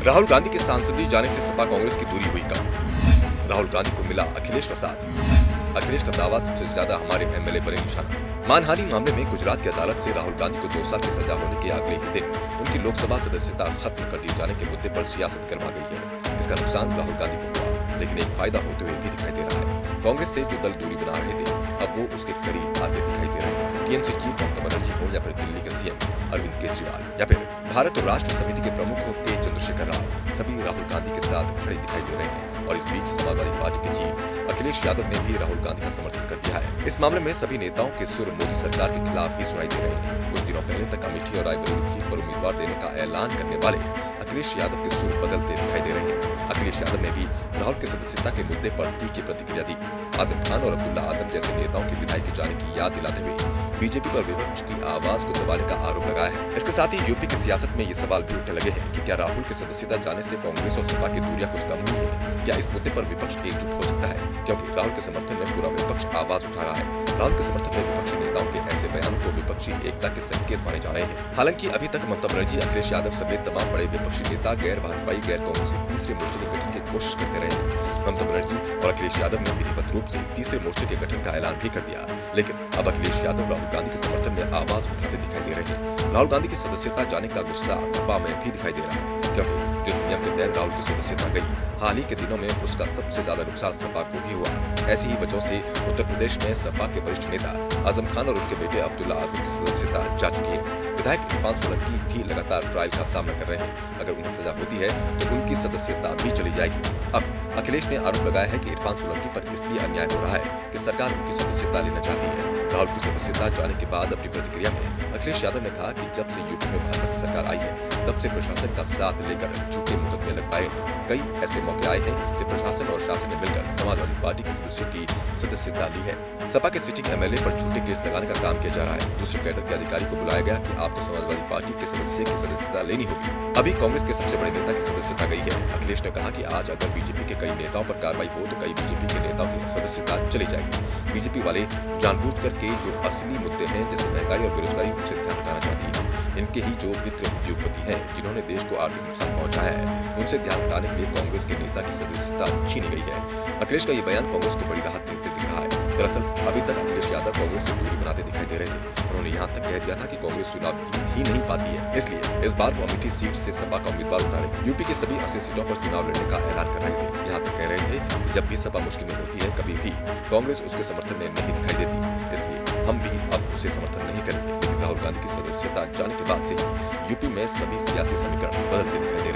राहुल गांधी के सांसदीय जाने से सपा कांग्रेस की दूरी हुई कम। राहुल गांधी को मिला अखिलेश का साथ। अखिलेश का दावा सबसे ज्यादा हमारे एमएलए पर निशाना। मानहानि मामले में गुजरात की अदालत से राहुल गांधी को 2 साल की सजा होने के अगले ही दिन उनकी लोकसभा सदस्यता खत्म कर दिए जाने के मुद्दे पर सियासत गर्मा गई है। इसका नुकसान राहुल गांधी को हुआ, लेकिन एक फायदा होते हुए भी दिखाई दे रहा है। कांग्रेस से जो दल दूरी बना रहे थे, अब वो उसके करीब आते दिखाई दे रहे हैं। टीएमसी चीफ ममता बनर्जी हो या फिर दिल्ली के सीएम अरविंद केजरीवाल या फिर भारत और राष्ट्र समिति के प्रमुख के चंद्रशेखर राव, सभी राहुल गांधी के साथ खड़े दिखाई दे रहे हैं। और इस बीच समाजवादी पार्टी के चीफ अखिलेश यादव ने भी राहुल गांधी का समर्थन कर दिया है। इस मामले में सभी नेताओं के सुर मोदी सरकार के खिलाफ ही सुनाई दे रहे हैं। कुछ दिनों पहले तक अमेठी और रायबरेली सीट पर उम्मीदवार देने का ऐलान करने वाले अखिलेश यादव के सुर बदलते दिखाई दे रहे हैं। अखिलेश यादव ने भी राहुल के सदस्यता के मुद्दे पर तीखी प्रतिक्रिया दी। आजम खान और अब्दुल्ला आजम जैसे नेताओं के विधायक जाने की याद दिलाते हुए बीजेपी पर विपक्ष की आवाज को दबाने का आरोप लगाया है। इसके साथ ही यूपी की सियासत में ये सवाल भी उठने लगे हैं कि क्या राहुल के सदस्यता जाने से कांग्रेस और सपा की दूरियां कुछ कम हुई है? क्या इस मुद्दे पर विपक्ष एकजुट हो सकता है? क्योंकि राहुल के समर्थन में पूरा विपक्ष आवाज उठा रहा है। राहुल के समर्थन में विपक्षी नेताओं के ऐसे बयानों को विपक्षी एकता के संकेत माने जा रहे हैं। हालांकि अभी तक ममता बनर्जी, अखिलेश यादव समेत तमाम बड़े विपक्षी नेता गैर भाजपाई गैर कांग्रेसी तीसरे मोर्चे के गठन की कोशिश करते रहे हैं। ममता बनर्जी और अखिलेश यादव ने विधिवत रूप से तीसरे मोर्चे के गठन का ऐलान भी कर दिया, लेकिन अब अखिलेश यादव राहुल गांधी के समर्थन में आवाज उठाते दिखाई दे रहे हैं। राहुल गांधी की सदस्यता जाने का गुस्सा सपा में भी दिखाई दे रहा है, क्योंकि जिस नियम के तहत राहुल की सदस्यता गई, हाल ही के दिनों में उसका सबसे ज्यादा नुकसान सपा को ही हुआ। ऐसी ही वजहों से उत्तर प्रदेश में सपा के वरिष्ठ नेता आजम खान और उनके बेटे अब्दुल्ला आजम की सदस्यता जा चुकी है। विधायक इरफान सोलंकी भी लगातार ट्रायल का सामना कर रहे हैं। अगर उन्हें सजा होती है तो उनकी सदस्यता भी चली जाएगी। अब अखिलेश ने आरोप लगाया है कि इरफान सोलंकी पर इसलिए अन्याय हो रहा है कि सरकार उनकी सदस्यता लेना चाहती है। राहुल की सदस्यता जाने के बाद अपनी प्रतिक्रिया में अखिलेश यादव ने कहा कि जब से यूपी में भाजपा की सरकार आई है, तब से प्रशासन का साथ लेकर झूठे मुकदमे लगवाए हैं। कई ऐसे मौके आए हैं जब प्रशासन और शासन ने मिलकर समाजवादी पार्टी के सदस्यों की सदस्यता ली है। सपा के सिटिंग एमएलए पर झूठे केस लगाने का काम किया जा रहा है। दूसरे कैडर के अधिकारी को बुलाया गया कि आपको समाजवादी पार्टी के सदस्य की सदस्यता लेनी होगी। अभी कांग्रेस के सबसे बड़े नेता की सदस्यता गई है। अखिलेश ने कहा कि आज अगर बीजेपी के कई नेताओं पर कार्रवाई हो तो कई बीजेपी के नेताओं की सदस्यता चली जाएगी। बीजेपी वाले जानबूझकर के जो असली मुद्दे हैं, जैसे महंगाई और बेरोजगारी, उनसे ध्यान हटाना चाहती है। इनके ही जो मित्र उद्योगपति हैं, जिन्होंने देश को आर्थिक नुकसान पहुंचाया है, उनसे ध्यान हटाने के लिए कांग्रेस के नेता की सदस्यता छीनी गई है। अखिलेश का ये बयान कांग्रेस को बड़ी राहत देते दिख रहा है। दरअसल अभी तक अखिलेश यादव कांग्रेस से दूरी बनाते दिखाई दे रहे थे। उन्होंने यहाँ तक कह दिया था कि कांग्रेस चुनाव जीत ही नहीं पाती है, इसलिए इस बार वो अमेठी सीट से सपा का उम्मीदवार उतारे। यूपी के सभी 80 सीटों पर चुनाव लड़ने का ऐलान कर रहे थे। यहाँ तक कह रहे थे कि जब भी सपा मुश्किल में होती है, कभी भी कांग्रेस उसके समर्थन में नहीं दिखाई देती, इसलिए हम भी अब उसे समर्थन नहीं करेंगे। लेकिन राहुल गांधी की सदस्यता जाने के बाद से ही यूपी में सभी सियासी समीकरण बदलते दिखाई दे रहे हैं।